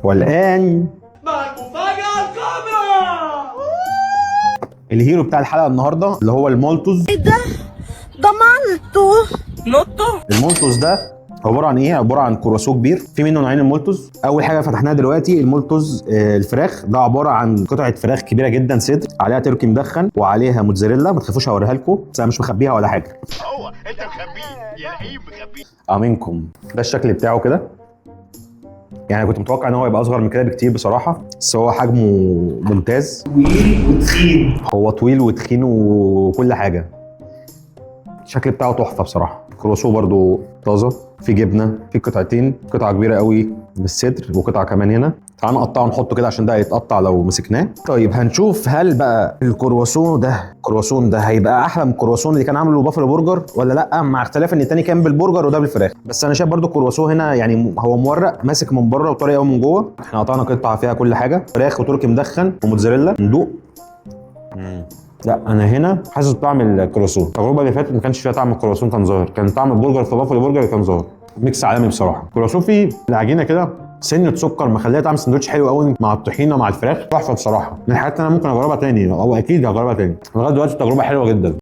والان مع المفاجأة الكاملة. الهيرو بتاع الحلقه النهارده اللي هو المولتوز. ده مالتو نطة. المولتوز ده عباره عن ايه؟ عباره عن كرواسون كبير، في منه نوعين المولتوز. اول حاجه فتحناها دلوقتي المولتوز الفراخ، ده عباره عن قطعه فراخ كبيره جدا صدر، عليها تركي مدخن وعليها موتزاريلا. ما تخافوش هوريها لكم، بس انا مش مخبيها ولا حاجه. هو انت مخبيه يا لئيم مخبيه. امنكم. ده الشكل بتاعه كده. يعني كنت متوقع ان هو يبقى اصغر من كده بكتير بصراحه، بس هو حجمه ممتاز. طويل وتخين. هو طويل وتخين وكل حاجه. الشكل بتاعه تحفه بصراحه. كرواسون برضو طازه، في جبنه، في قطعتين، قطعه كبيره قوي بالصدر وقطعه كمان هنا. تعال نقطعه ونحطه كده عشان ده هيتقطع لو مسكناه. طيب هنشوف هل بقى الكرواسون ده هيبقى احلى من الكرواسون اللي كان عامله بافلو برجر ولا لا، مع اختلاف ان التاني كان بالبرجر وده بالفراخ. بس انا شايف برضو الكرواسون هنا يعني هو مورق ماسك من بره وطري قوي من جوه. احنا قطعنا قطعه فيها كل حاجه، فراخ وتركي مدخن وموتزاريلا. ندوق. لا انا هنا حاسس بطعم الكرواسون. التجربه اللي فاتت ما كانش فيها طعم الكرواسون، كان ظاهر. كان طعم البرجر في بافلو برجر اللي كان ظاهر. ميكس عالمي بصراحه. الكرواسون فيه العجينه كده سنه سكر مخليها طعم السندوتش حلو قوي مع الطحينه مع الفراخ، تحفه بصراحه. من الحاجات اللي انا ممكن اجربها تاني او اكيد هجربها تاني. لغايه دلوقتي التجربه حلوه جدا.